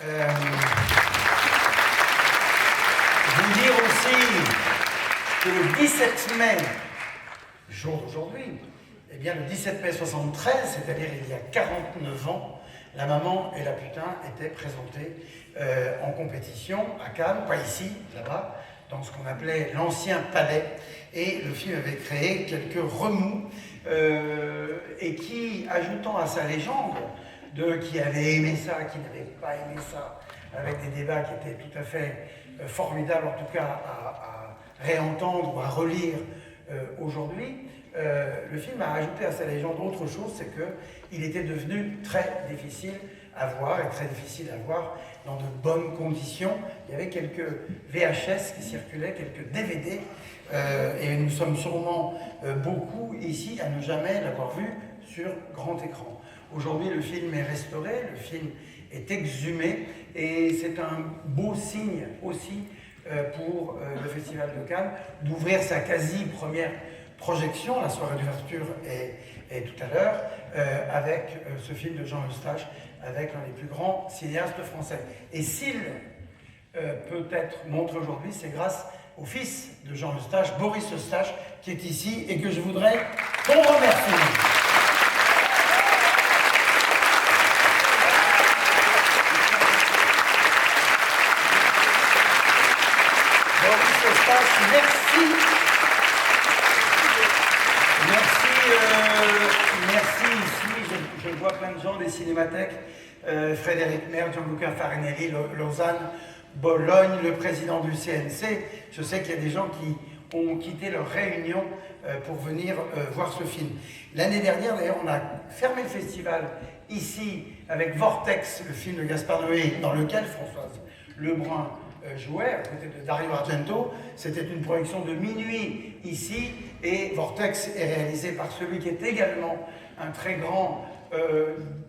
Vous dire aussi que le 17 mai, jour d'aujourd'hui, eh bien le 17 mai 73, c'est-à-dire il y a 49 ans, La Maman et la Putain étaient présentées en compétition à Cannes, pas ici, là-bas, dans ce qu'on appelait l'ancien palais, et le film avait créé quelques remous, et qui, ajoutant à sa légende de qui avait aimé ça, qui n'avait pas aimé ça, avec des débats qui étaient tout à fait formidables, en tout cas à réentendre ou à relire aujourd'hui, le film a ajouté à sa légende autre chose, c'est qu'il était devenu très difficile à voir, et très difficile à voir dans de bonnes conditions. Il y avait quelques VHS qui circulaient, quelques DVD, et nous sommes sûrement beaucoup ici à ne jamais l'avoir vu sur grand écran. Aujourd'hui, le film est restauré, le film est exhumé, et c'est un beau signe aussi pour le Festival de Cannes d'ouvrir sa quasi-première projection. La soirée d'ouverture est tout à l'heure, avec ce film de Jean Eustache, avec l'un des plus grands cinéastes français. Et s'il peut être montré aujourd'hui, c'est grâce au fils de Jean Eustache, Boris Eustache, qui est ici et que je voudrais qu'on remercie. Boris Eustache, merci. Merci ici, je vois plein de gens des cinémathèques, Frédéric Mer, Gianluca Farinelli, Lausanne, Bologne, le président du CNC. Je sais qu'il y a des gens qui ont quitté leur réunion pour venir voir ce film. L'année dernière, d'ailleurs, on a fermé le festival ici avec Vortex, le film de Gaspard Noé, dans lequel Françoise Lebrun jouait, à côté de Dario Argento. C'était une projection de minuit ici, et Vortex est réalisé par celui qui est également un très grand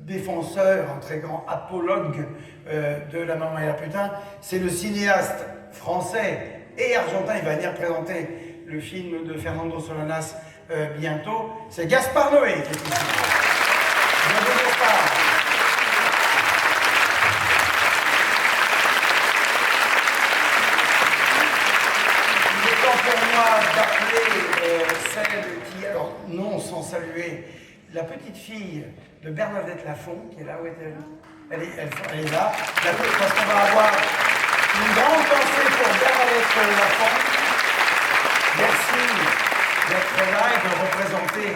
défenseur, un très grand apologue de La Maman et la Putain. C'est le cinéaste français et argentin, il va venir présenter le film de Fernando Solanas bientôt. C'est Gaspard Noé qui est ici. Bonjour Gaspard. Pour moi d'appeler celle qui, alors non sans saluer la petite fille de Bernadette Lafont, qui est là, où est-elle? Elle est là, parce qu'on va avoir une grande pensée pour Bernadette Lafont. Merci d'être là et de représenter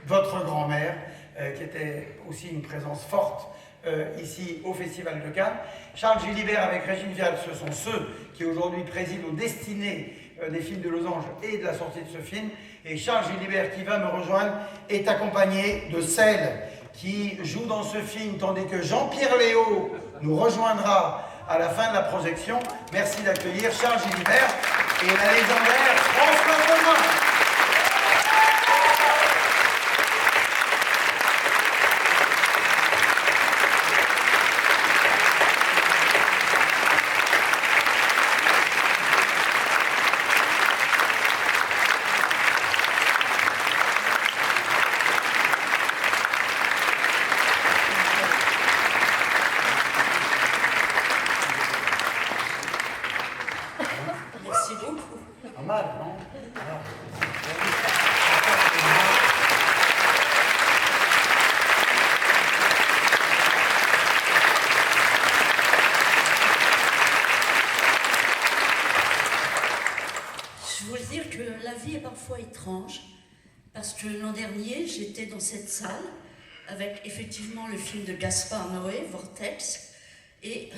votre grand-mère, qui était aussi une présence forte ici au Festival de Cannes. Charles Gilibert avec Régine Vial, ce sont ceux qui aujourd'hui président aux destinées des films de Losange et de la sortie de ce film. Et Charles Gilibert, qui va me rejoindre, est accompagné de celle qui joue dans ce film, tandis que Jean-Pierre Léaud nous rejoindra à la fin de la projection. Merci d'accueillir Charles Gilibert et la légendaire Françoise Lebrun. Étrange, parce que l'an dernier j'étais dans cette salle avec effectivement le film de Gaspard Noé, Vortex, et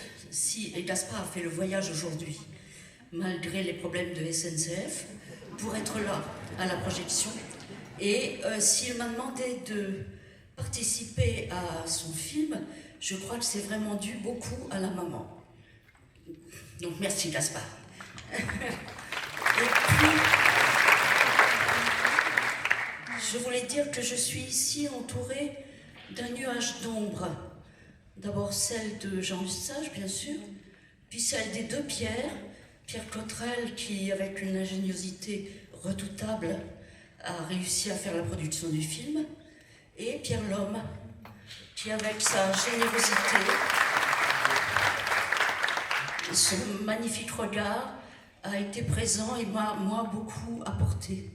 Gaspard a fait le voyage aujourd'hui malgré les problèmes de SNCF pour être là à la projection, et s'il m'a demandé de participer à son film, je crois que c'est vraiment dû beaucoup à La Maman. Donc merci Gaspard. Et puis, je voulais dire que je suis ici entourée d'un nuage d'ombre. D'abord celle de Jean Eustache, bien sûr, puis celle des deux Pierre. Pierre Cottrell, qui, avec une ingéniosité redoutable, a réussi à faire la production du film, et Pierre Lhomme, qui, avec sa générosité, son magnifique regard a été présent et m'a beaucoup apporté.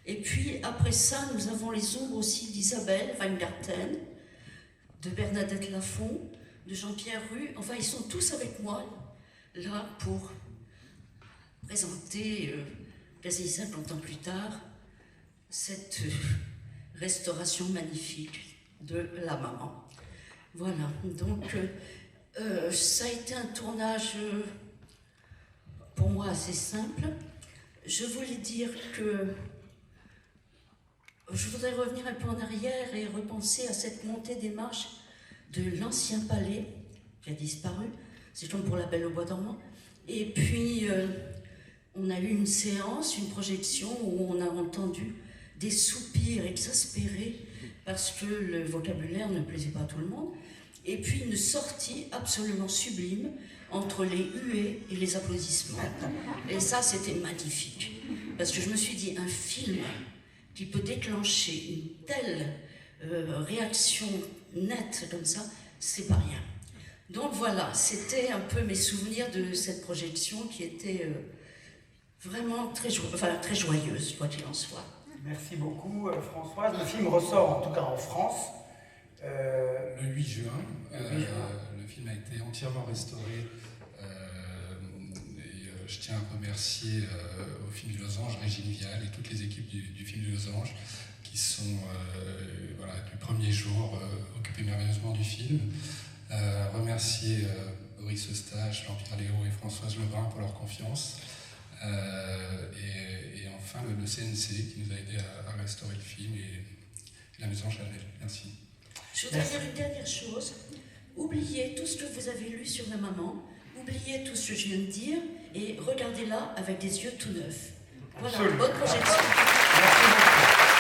Et puis après ça, nous avons les ombres aussi d'Isabelle Weingarten, de Bernadette Lafont, de Jean-Pierre Rue. Enfin, ils sont tous avec moi là pour présenter, quasi 50 ans plus tard, cette restauration magnifique de la maman. Voilà, donc ça a été un tournage pour moi assez simple. Je voulais dire que je voudrais revenir un peu en arrière et repenser à cette montée des marches de l'ancien palais qui a disparu. C'est comme pour La Belle au bois dormant. Et puis, on a eu une séance, une projection où on a entendu des soupirs exaspérés parce que le vocabulaire ne plaisait pas à tout le monde. Et puis une sortie absolument sublime entre les huées et les applaudissements. Et ça, c'était magnifique. Parce que je me suis dit, un film qui peut déclencher une telle réaction nette comme ça, c'est pas rien. Donc voilà, c'était un peu mes souvenirs de cette projection qui était vraiment très joyeuse, quoi qu'il en soit. Merci beaucoup Françoise. Le film ressort en tout cas en France. Le 8 juin. Le film a été entièrement restauré. Je tiens à remercier au film du Losange, Régine Vial et toutes les équipes du film du Losange qui sont du premier jour occupées merveilleusement du film. Remercier Boris Eustache, Jean-Pierre Léo et Françoise Lebrun pour leur confiance. Et enfin le CNC qui nous a aidé à restaurer le film et la maison Chanel. Merci. Je voudrais dire une dernière chose. Oubliez tout ce que vous avez lu sur la maman, oubliez tout ce que je viens de dire et regardez-la avec des yeux tout neufs. Voilà, absolument. Bonne projection. Merci beaucoup.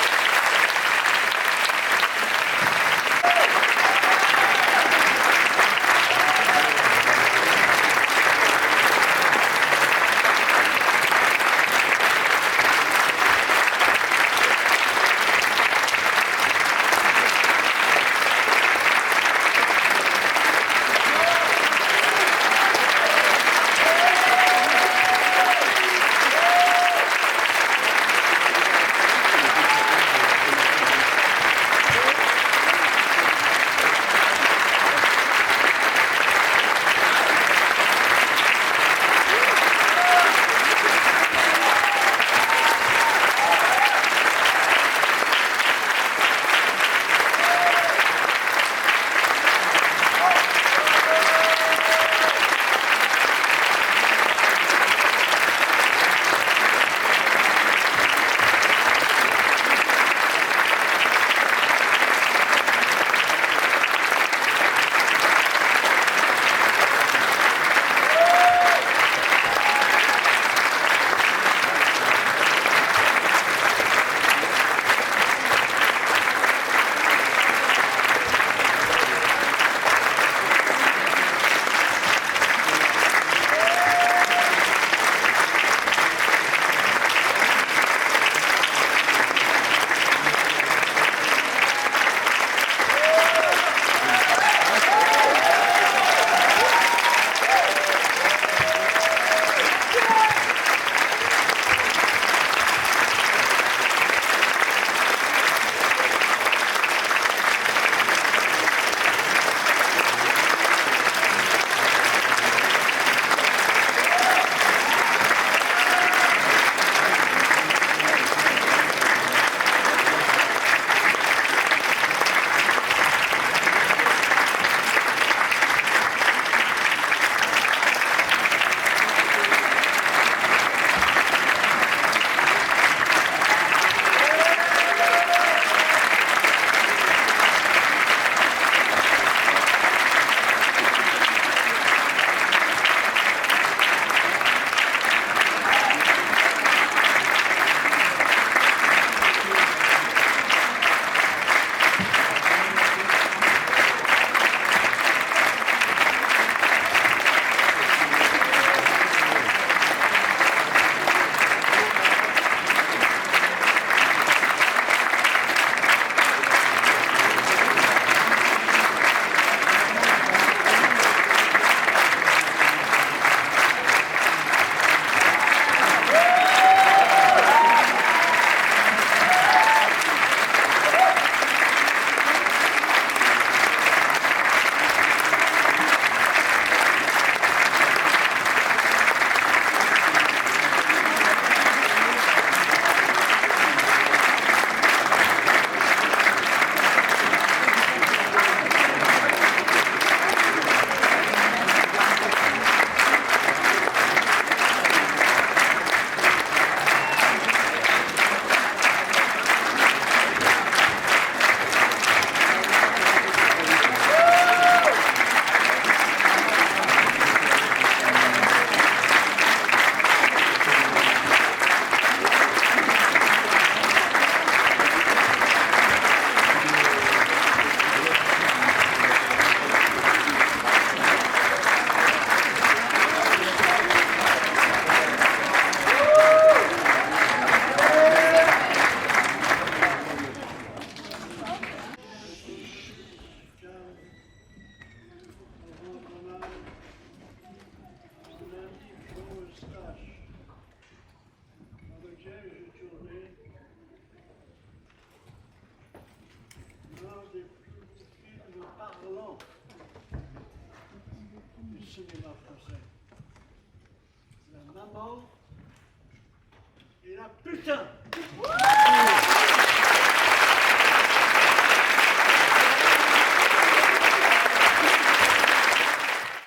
enfants et la putain.